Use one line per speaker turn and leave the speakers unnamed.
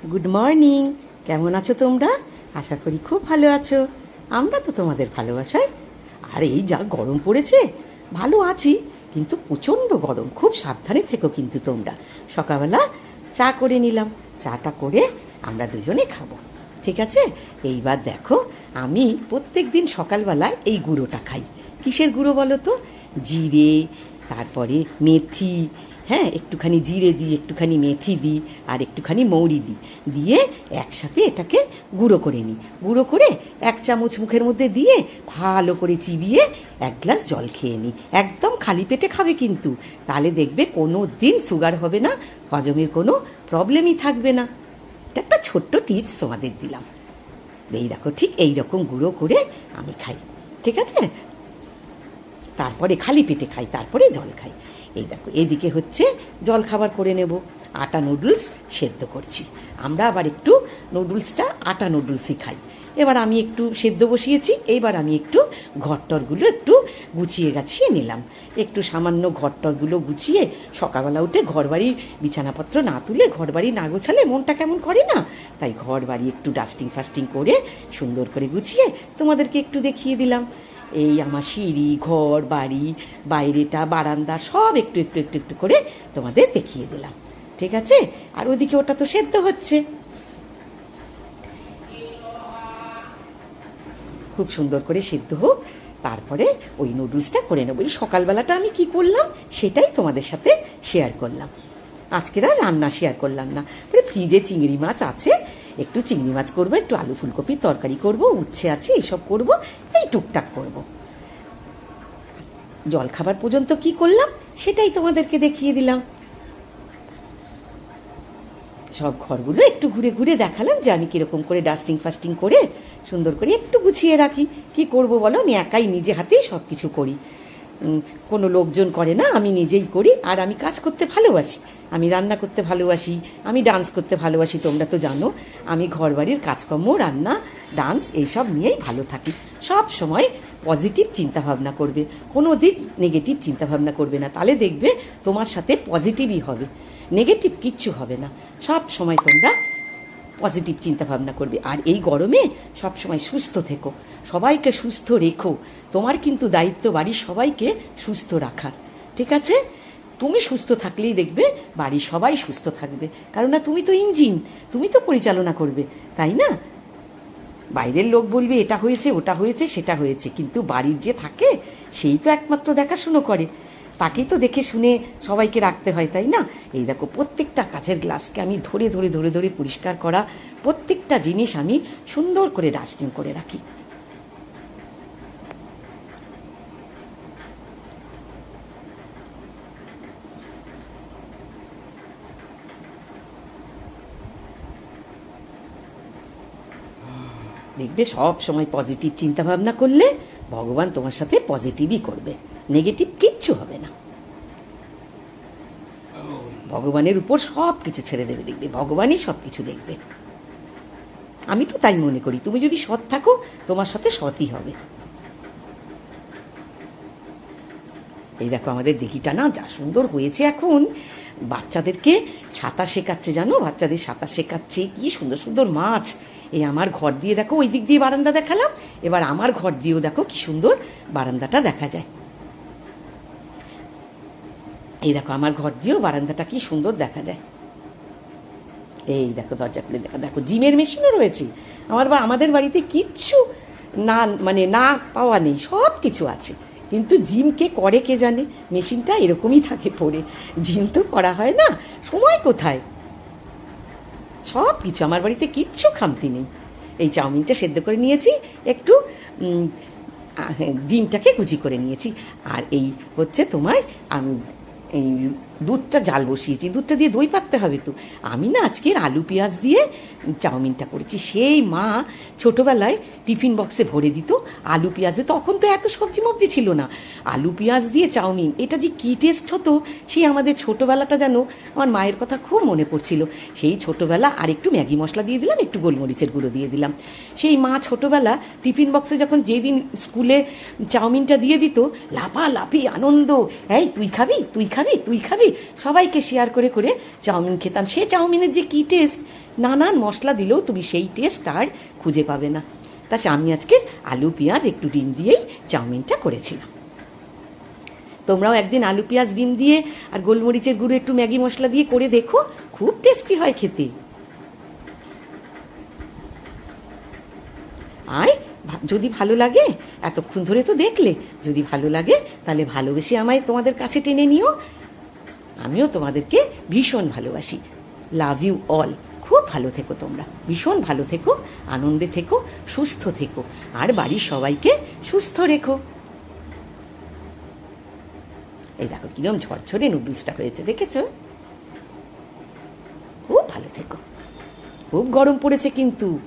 Good morning. কেমন আছো তোমরা? আশা করি খুব ভালো আছো। আমরা তো তোমাদের ভালোবাসায়। আর এই যা গরম পড়েছে, ভালো আছি, কিন্তু প্রচণ্ড গরম। খুব সাবধানে থেকো কিন্তু তোমরা। সকালবেলা চা করে নিলাম, চাটা করে আমরা দুজনে খাবো, ঠিক আছে? এইবার দেখো, আমি প্রত্যেক দিন সকালবেলায় এই গুঁড়োটা খাই। কিসের গুঁড়ো বলো তো? জিরে, তারপরে মেথি, হ্যাঁ, একটুখানি জিরে দিই, একটুখানি মেথি দিই, আর একটুখানি মৌরি দিই, দিয়ে একসাথে এটাকে গুঁড়ো করে নিই। গুঁড়ো করে 1 চামচ মুখের মধ্যে দিয়ে ভালো করে চিবিয়ে 1 গ্লাস জল খেয়ে নিই। একদম খালি পেটে খাবে কিন্তু, তাহলে দেখবে কোনো দিন সুগার হবে না, হজমের কোনো প্রবলেমই থাকবে না। এটা একটা ছোট্ট টিপস তোমাদের দিলাম। এই দেখো, ঠিক এই রকম গুঁড়ো করে আমি খাই, ঠিক আছে? তারপরে খালি পেটে খাই, তারপরে জল খাই। এই দেখো, এদিকে হচ্ছে জল খাবার করে নেব। আটা নুডলস সেদ্ধ করছি। আমরা আবার একটু নুডলসটা আটা নুডলসই খাই। এবার আমি একটু সেদ্ধ বসিয়েছি, এইবার আমি একটু ঘরটরগুলো একটু গুছিয়ে গাছিয়ে নিলাম। একটু সামান্য ঘরটরগুলো গুছিয়ে, সকালবেলা উঠে ঘরবাড়ি বিছানাপত্র না তুলে, ঘরবাড়ি না গোছালে মনটা কেমন করে না? তাই ঘরবাড়ি একটু ডাস্টিং ফাস্টিং করে সুন্দর করে গুছিয়ে তোমাদেরকে একটু দেখিয়ে দিলাম। এই আমার সিঁড়ি, ঘর বাড়ি, বাইরেটা, বারান্দা সব একটু একটু একটু একটু করে তোমাদের দেখিয়ে দিলাম, ঠিক আছে? আর ওদিকে ওটা তো সেদ্ধ হচ্ছে, খুব সুন্দর করে সেদ্ধ হোক, তারপরে ওই নুডলসটা করে নেবো। এই সকালবেলাটা আমি কি করলাম সেটাই তোমাদের সাথে শেয়ার করলাম। আজকের আর রান্না শেয়ার করলাম না। ফ্রিজে চিংড়ি মাছ আছে, একটু চিংড়ি মাছ করবো, একটু আলু ফুলকপির তরকারি করব, উচ্ছে আছে, এইসব করব, এই টুকটাক করব। জল খাবার পর্যন্ত কি করলাম সেটাই তোমাদেরকে দেখিয়ে দিলাম। সব ঘরগুলো একটু ঘুরে ঘুরে দেখালাম যে আমি কিরকম করে ডাস্টিং ফাস্টিং করে সুন্দর করে একটু গুছিয়ে রাখি। কি করব বলো, আমি একাই নিজে হাতেই সব কিছু করি, কোনো লোকজন করে না, আমি নিজেই করি। আর আমি কাজ করতে ভালোবাসি, আমি রান্না করতে ভালোবাসি, আমি ডান্স করতে ভালোবাসি। তোমরা তো জানো আমি ঘরবাড়ির কাজকর্ম, রান্না, ডান্স এইসব নিয়েই ভালো থাকি। সব সময় পজিটিভ চিন্তাভাবনা করবে, কোনো দিন নেগেটিভ চিন্তাভাবনা করবে না, তাহলে দেখবে তোমার সাথে পজিটিভই হবে, নেগেটিভ কিচ্ছু হবে না। সব সময় তোমরা পজিটিভ চিন্তাভাবনা করবে। আর এই গরমে সব সময় সুস্থ থেকো, সবাইকে সুস্থ রেখো। তোমার কিন্তু দায়িত্ব বাড়ির সবাইকে সুস্থ রাখার, ঠিক আছে? তুমি সুস্থ থাকলেই দেখবে বাড়ির সবাই সুস্থ থাকবে, কারণ না তুমি তো ইঞ্জিন, তুমি তো পরিচালনা করবে, তাই না? বাইরের লোক বলবে এটা হয়েছে, ওটা হয়েছে, সেটা হয়েছে, কিন্তু বাড়ির যে থাকে সেই তো একমাত্র দেখাশুনো করে, তাকেই তো দেখে শুনে সবাইকে রাখতে হয়, তাই না? এই দেখো, প্রত্যেকটা কাচের গ্লাসকে আমি ধরে ধরে ধরে ধরে পরিষ্কার করা, প্রত্যেকটা জিনিস আমি সুন্দর করে ডাস্টিং করে রাখি। দেখবে সব সময় পজিটিভ চিন্তাভাবনা করলে ভগবান তোমার সাথে পজিটিভই করবে, নেগেটিভ কিচ্ছু হবে না। ভগবানের উপর সব কিছু ছেড়ে দেবে, দেখবে ভগবানই সব কিছু দেখবে। আমি তো তাই মনে করি, তুমি যদি সৎ থাকো তোমার সাথে সৎই হবে। এই দেখো, আমাদের দিঘিটা না যা সুন্দর হয়েছে এখন। বাচ্চাদেরকে সাঁতার শেখাচ্ছে, জানো, বাচ্চাদের সাঁতার শেখাচ্ছে, কি সুন্দর সুন্দর মাছ। এই আমার ঘর দিয়ে দেখো, ওই দিক দিয়ে বারান্দা দেখালাম, এবার আমার ঘর দিয়েও দেখো কি সুন্দর বারান্দাটা দেখা যায়। এই দেখো, আমার ঘর দিয়েও বারান্দাটা কি সুন্দর দেখা যায়। এই দেখো, দরজা খুলে দেখো, দেখো জিমের মেশিনও রয়েছে। আমাদের বাড়িতে কিচ্ছু না, মানে না পাওয়া নেই, সব কিছু আছে, কিন্তু জিম কে করে কে জানে, মেশিনটা এরকমই থাকে পড়ে। জিম তো করা হয় না, সময় কোথায়? সব কিছু আমার বাড়িতে, কিচ্ছু খামতি নেই। এই চাউমিনটা সেদ্ধ করে নিয়েছি, একটু ডিমটাকে কুচি করে নিয়েছি, আর এই হচ্ছে তোমার এই দুধটা জাল বসিয়েছি, দুধটা দিয়ে দই পাততে হবে তো। আমি না আজকের আলু পেঁয়াজ দিয়ে চাউমিনটা করেছি। সেই মা ছোটোবেলায় টিফিন বক্সে ভরে দিত আলু পেঁয়াজে, তখন তো এত সবজি মবজি ছিল না। আলু পেঁয়াজ দিয়ে চাউমিন, এটা যে কী টেস্ট হতো, সেই আমাদের ছোটোবেলাটা যেন আমার মায়ের কথা খুব মনে পড়ছিল। সেই ছোটোবেলা, আর একটু ম্যাগি মশলা দিয়ে দিলাম, একটু গোলমরিচের গুঁড়ো দিয়ে দিলাম। সেই মা ছোটোবেলা টিফিন বক্সে যখন যেদিন স্কুলে চাউমিনটা দিয়ে দিত, লাফালাফি আনন্দ, এই তুই খাবি, তুই খাবি, তুই খাবি, সবাইকে শেয়ার করে করে চাউমিন খেতাম। সে চাউমিনের যে কী টেস্ট, নানান মশলা দিলেও তুমি সেই টেস্ট আর খুঁজে পাবে না। তা আমি আজকে আলু পেঁয়াজ একটু ডিম দিয়েই চাউমিনটা করেছিলাম। তোমরাও একদিন আলু পেঁয়াজ ডিম দিয়ে আর গোলমরিচের গুঁড়ো একটু ম্যাগি মশলা দিয়ে করে দেখো, খুব টেস্টি হয় খেতে। আর যদি ভালো লাগে, এতক্ষণ ধরে তো দেখলে, যদি ভালো লাগে তাহলে ভালোবেসে আমায় তোমাদের কাছে টেনে নিও। আমিও তোমাদেরকে ভীষণ ভালোবাসি। Love you all. খুব ভালো থেকো তোমরা, ভীষণ ভালো থেকো, আনন্দে থেকো, সুস্থ থেকো, আর বাড়ির সবাইকে সুস্থ রেখো। এই দেখো কিরম ঝরঝরে নুডলসটা হয়েছে, দেখেছো? খুব ভালো থেকো। খুব গরম পড়েছে কিন্তু।